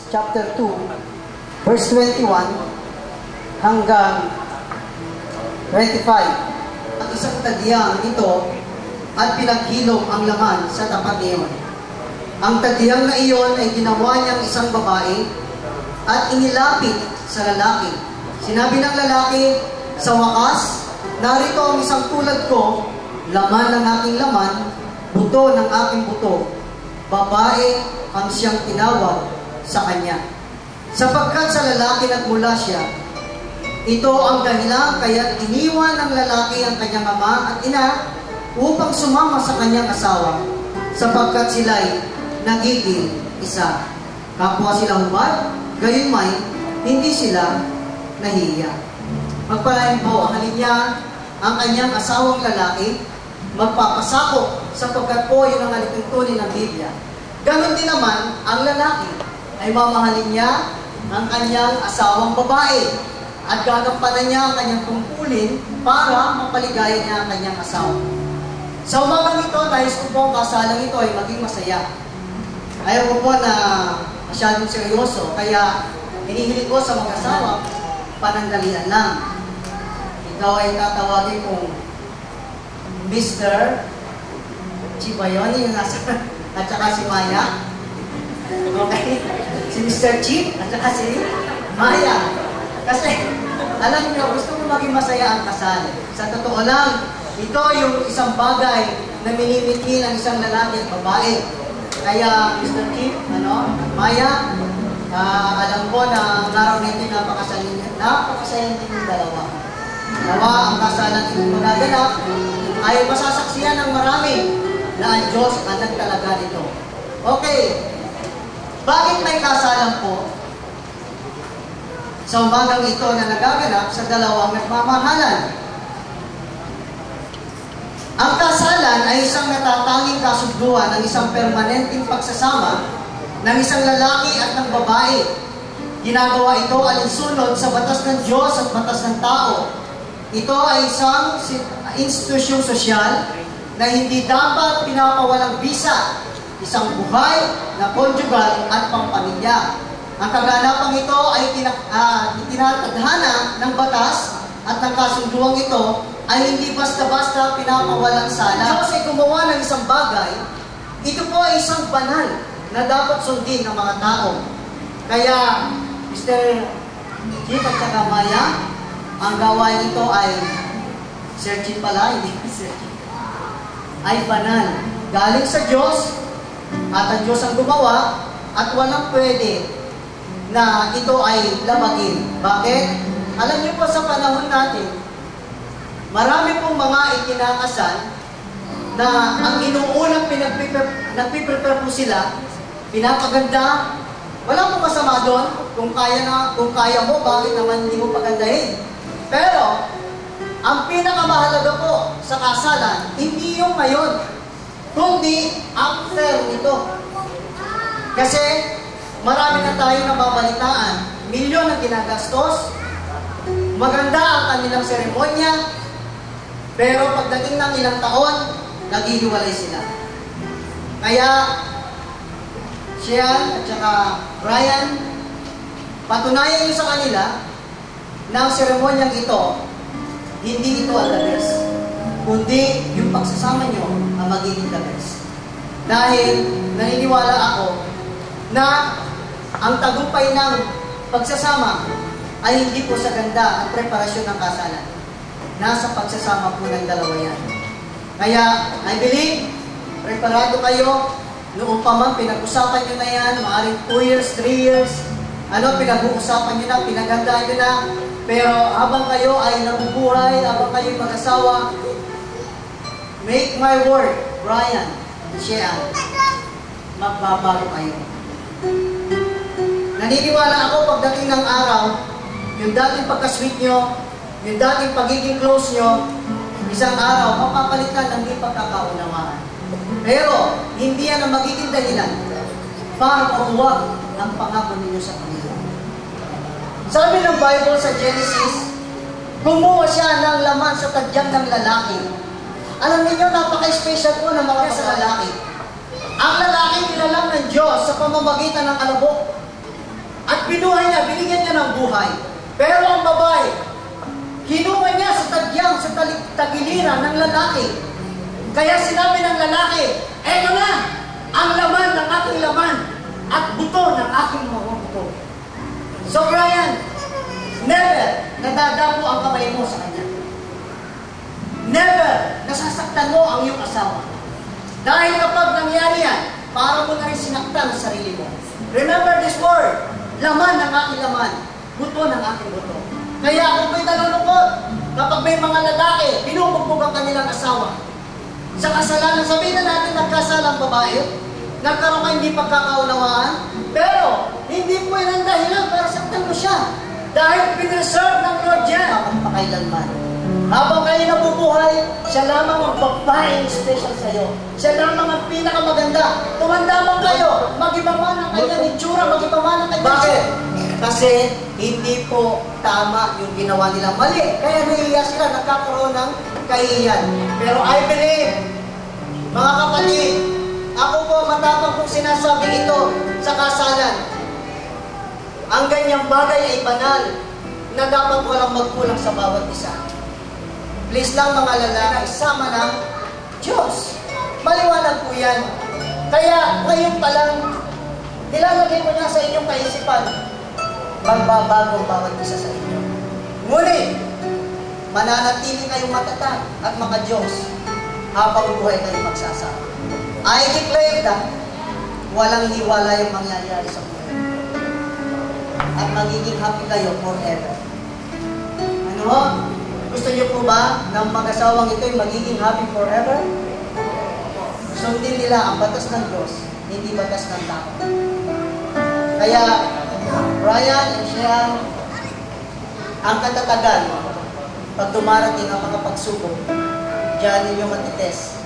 chapter 2, verse 21 hanggang 25. Ang isang tadyang ito at pinaghilom ang laman sa tapat niyon. Ang tadyang na iyon ay ginawa niyang isang babae at inilapit sa lalaki. Sinabi ng lalaki, sa wakas, narito ang isang tulad ko, laman ng aking laman, buto ng aking buto. Babae ang siyang tinawag sa kanya. Sapagkat sa lalaki nagmula siya, ito ang dahilan kaya iniwan ng lalaki ang kanyang ama at ina upang sumama sa kanyang asawa, sapagkat sila'y nagiging isa. Kapwa sila hubad, gayon may hindi sila nahiya. Magpalain po ang halin ang kanyang asawang lalaki, magpapasakop sapagkat po yun ang alituntunin ng Biblia. Ganon din naman ang lalaki ay mamahalin niya ang kanyang asawang babae at gagampanan niya ang kanyang tungkulin para mapaligaya niya ang kanyang asawa. Sa umagang ito, nais ko po ang kasalang ito ay maging masaya. Ayaw ko po na masyadong seryoso, kaya hinihiling ko sa mag-asawa, panandalian lang. Ikaw ay tatawagin kong Mr. Chibayon, yung nasa, at saka si Maya. Okay? Si Mr. Chip, at saka si Maya. Kasi, alam niyo, gusto ko maging masaya ang kasal. Sa totoo lang, ito yung isang bagay na minimiti ng isang lalaki at babae. Kaya, Mr. Chip, Maya, alam ko na ang araw na ito napakasaya din yung dalawa. Nawa, ang kasalan itong magaganap ay masasaksiyan ng marami na ang Diyos ang nagtalaga nito. Okay, bakit may kasalan po sa umagang ito na nagaganap sa dalawang nagmamahalan? Ang kasalan ay isang natatanging kasunduan ng isang permanenteng pagsasama ng isang lalaki at ng babae. Ginagawa ito alinsunod sa batas ng Diyos at batas ng tao. Ito ay isang institusyong sosyal na hindi dapat pinapawalang bisa, isang buhay na konjugal at pampamilya. Ang kaganapang ito ay tinatadhana ng batas at ng kasunduang ito ay hindi basta-basta pinapawalang sala. Diyos ay gumawa ng isang bagay, ito po ay isang banal na dapat sundin ng mga tao. Kaya, Mr. Chip at saka Maya, ang gawain ito ay, Sir Chip pala, hindi Sir Chip, ay banal. Galing sa Diyos, at ang Diyos ang gumawa, at walang pwede na ito ay labagin. Bakit? Alam niyo po sa panahon natin, marami pong mga ikinakasal na ang inuunang nagpiprepare po sila, pinapaganda. Wala pong masama doon. Kung kaya mo, bakit naman hindi mo pagandahin? Pero, ang pinakamahalaga po sa kasalan, hindi yung ngayon, kundi after nito. Kasi, marami na tayong nababalitaan. Milyon ang ginagastos. Maganda ang kanilang seremonya. Pero pagdating ng ilang taon, naghihiwalay sila. Kaya, Sian at saka Brian, patunayan niyo sa kanila na ang seremonyang ito, hindi ito ang the best, kundi yung pagsasama niyo ang magiging the best. Dahil naniniwala ako na ang tagumpay ng pagsasama ay hindi po sa ganda at preparasyon ng kasalan. Nasa pagsasama po ng dalawa yan. Kaya, I believe, preparado kayo. Noong pa man, pinag-usapan nyo na yan, maaaring 2 years, 3 years, pinag-uusapan nyo na, pinagandaan nyo na, pero habang kayo ay nabubuhay, habang kayo mag-asawa, make my word, Brian, Shean, magbabago kayo. Naniniwala ako pagdating ng araw, yung dating pagka-sweet nyo, yung dating pagiging close nyo, isang araw, mapapalitan ng di pagkakaunawaan. Pero, hindi yan ang magiging dahilan para mabuwag ang pangako ninyo sa kanila. Sabi ng Bible sa Genesis, kumuha siya ng laman sa tadyang ng lalaki. Alam niyo, napaka-special po ng mga sa lalaki. Ang lalaki nilalang ng Diyos sa pamamagitan ng alabok. At binuhay niya, binigyan niya ng buhay. Pero ang babae, kinuha niya sa tagyang, sa tagiliran ng lalaki. Kaya sinabi ng lalaki, eto na, ang laman ng aking laman at buto ng aking mga buto. So Brian, never nadadapo ang kamay mo sa kanya. Never nasasaktan mo ang iyong asawa. Dahil kapag nangyari yan, para mo na rin sinaktan ang sarili mo. Remember this word, laman ng aking laman, buto ng aking buto. Kaya kung may nalulungkot, kapag may mga lalaki, pinubugbog ang kanilang asawa. Sa kasalanan, sabihin na natin nagkasalang babae, nagkaroon ka hindi pagkakaunawaan, pero hindi po yan ang dahilan para saktan mo siya. Dahil pinreserve ng Lord yan. Pakailanman. Habang kayo nabubuhay, siya lamang ang babaeng special sa'yo. Siya lamang ang pinakamaganda. Tumanda man kayo, mag-iba man ang kanyang itsura, mag-iba man ang kanyang... Bakit? Kasi hindi po tama yung ginawa nilang mali. Kaya nahihiya sila, nagkakaroon ng kahihiyan. Pero I believe, mga kapatid, ako po matapang kong sinasabi ito sa kasalan. Ang ganyang bagay ay banal na dapat walang magkulang sa bawat isa. Please lang mga lalaki, isama ng Diyos. Maliwanag po yan. Kaya ngayon pa lang, nilalagay ko na sa inyong kaisipan, magbabago bawat isa sa inyo. Ngunit, mananatili kayong matatag at maka-Diyos habang buhay kayong magsasama. I declare that walang hiwala yung mangyayari sa buhay. At magiging happy kayo forever. Ano? Gusto niyo po ba ng mag-asawang ito ay magiging happy forever? Sundin nila ang batas ng Diyos, hindi batas ng tao. Kaya, Brian and Sheryl, ang katatagan, pag dumarating ang mga pagsubok, diyan ninyo matites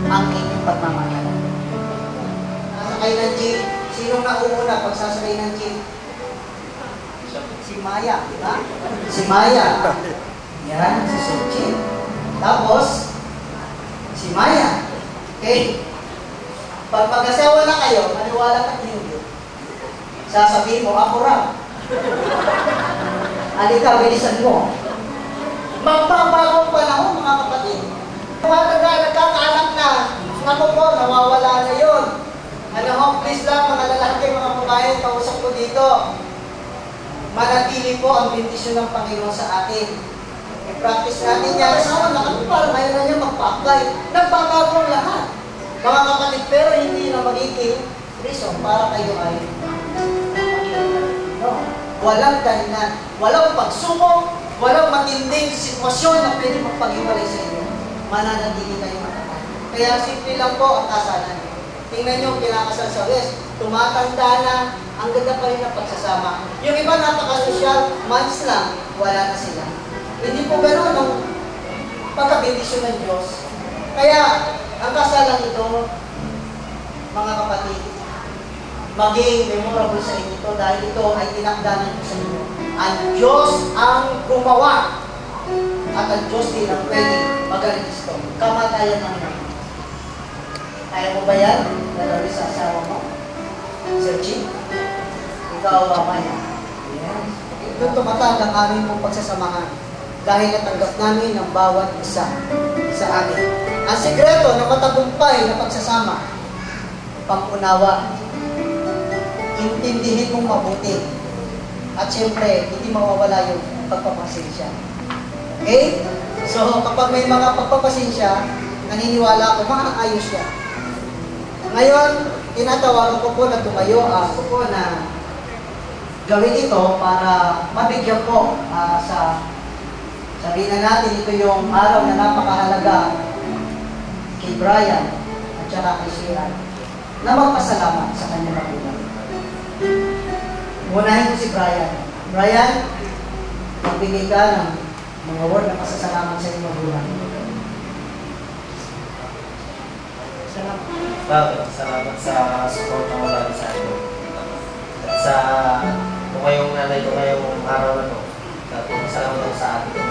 ang inyong pagmamahal. Nasakay ng jeep, sinong nauuna pag sasakay ng jeep? Si Maya, di ba? Si Maya. Yan, si Sochi. Tapos, si Maya. Okay? Pag mag-asawa na kayo, maniwala ka hindi. Sasabihin mo, ako raw. Halika, bilisan mo. Magpapagong panahon, mga kapatid. Nagkakaanak na, naku po, nawawala na yun. Ano ho, please lang, mga lalaki, mga babae, kausap ko dito. Manatili po ang bendisyon ng Panginoon sa atin. I-practice natin yan. Asawa na kami para ngayon na niya magpa-apply. Nagbabago ang lahat. Mga kapatid, pero hindi na magiging reason para kayo ay no. Walang dahilan, walang pagsubok, walang matinding sitwasyon na pwede magpag-iwalay sa inyo. Mananatili kayo matatag. Kaya simple lang po ang kasalan. Tingnan nyo, kinakasal sa West, tumatanda na, ang ganda pa rin ng pagsasama. Yung iba napaka-social, months lang, wala na sila. Hindi po gano'n ang pagkabindisyon ng Diyos. Kaya, ang kasalan ito, mga kapatid, maging memorable sa inyo ito dahil ito ay tinakdanan ko sa inyo. Ang Diyos ang gumawa at ang Diyos din ang pwede mag-alisto. Kamatayan ng naman. Kaya mo ba yan? Lalari sa asawa mo? Sir Chief? Ikaw ba maya? Yes. Ito tumatag ang aming mong pagsasamahan dahil natanggap namin ang bawat isa sa amin. Ang sikreto ng matagumpay na pagsasama, pag-unawa, intindihin mong mabuti, at siyempre, hindi mawawala yung pagpapasensya. Okay? So, kapag may mga pagpapasensya, naniniwala ako, maayos siya. Ngayon, tinatawagan ko po na tumayo ako po na gawin ito para mabigyan po sa sabihin na natin ito yung araw na napakahalaga kay Brian at saka kay Sheryl na magpasalamat sa kanyang magulang. Unahin ko si Brian. Brian, magbigay ka ng mga word na pasasalamat sa inyong magulang. Salamat sa support na wala sa akin. At sa kung kayong nanay ko ngayong araw na to, salamat ako sa atin.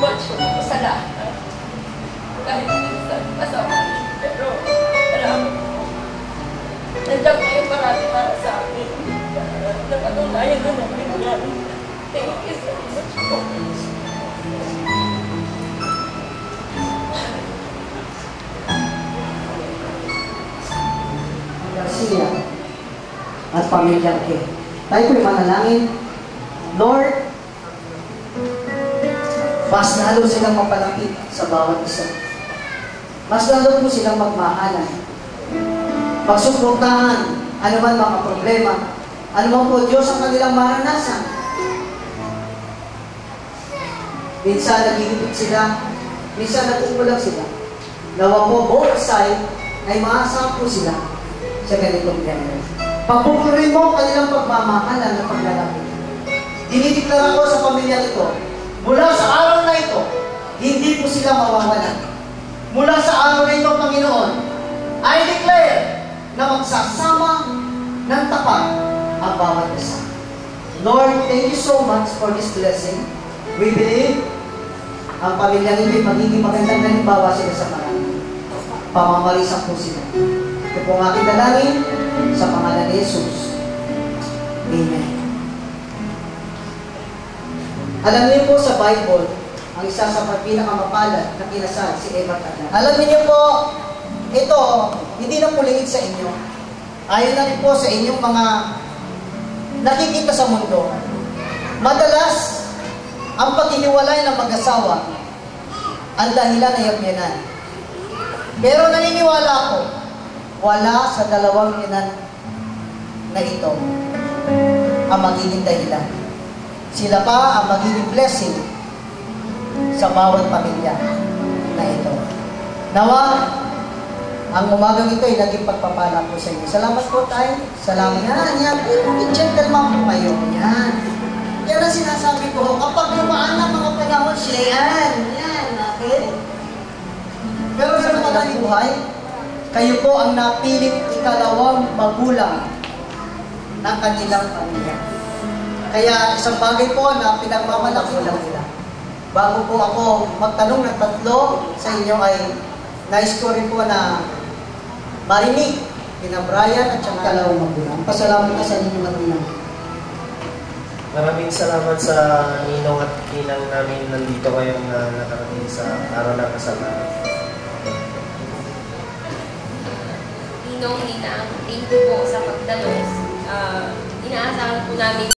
much po sa lahat. Kahit minsan masama, pero nandiyan kayo parati para sa akin. Napatunayan na namin yan. Thank you so much po. Garcia at pamilyang K. Tayo po'y manalangin. Lord, mas lalo silang mapalapit sa bawat isa. Mas lalo po silang magmahalan. Pagsuportahan, ano man mga problema, ano man po Diyos ang kanilang maranasan. Minsan nagigipit sila, minsan nagkukulang sila. Nawa po both side ay maasam po sila sa ganitong gender. Pagpupuloy mo ang kanilang pagmamahalan na paglalapit. Dinideklara ko sa pamilya ito, mula sa araw na ito, hindi po sila mawawalan. Mula sa araw na ito, Panginoon, I declare na magsasama ng tapat ang bawat isa. Lord, thank you so much for this blessing. We believe ang pamilyang ito'y magiging magandang halimbawa sila sa marami. Pamamarisan po sila. Ito po ang aking dalangin sa pangalan ni Jesus. Amen. Alam niyo po sa Bible, ang isa sa pinakamapalad na kinasal, si Eva at Adan. Alam niyo po, ito, hindi na puliit sa inyo. Ayon na rin po sa inyong mga nakikita sa mundo. Madalas, ang paghihiwalay ng mag-asawa, ang dahilan ay yabyanan. Pero naniniwala ako, wala sa dalawang yanan na ito ang magiging dahilan. Sila pa ang magiging blessing sa bawat pamilya na ito. Nawa, ang umagang ito ay naging pagpapala po sa inyo. Salamat po tayo. Salamat. Yan. Gentleman po kayo. Yan. Yan ang sinasabi ko. Kapag lumaan ng mga panahon siya, yan. Okay? Pero meron pa tayong buhay. Kayo po ang napilit ikalawang magulang ng kanilang pamilya. Kaya isang bagay po na pinagmamalaki lang nila. Bago po ako magtanong ng tatlo sa inyo ay nais ko rin po na marinig kina Brian at siyang kalawang magulang. Pasalamat ka sa inyo magulang. Maraming salamat sa ninong at ninang namin nandito kayong nakarating sa araw ng kasal namin. Ninong, ninang, thank you po sa pagdalos. Inaasahan po namin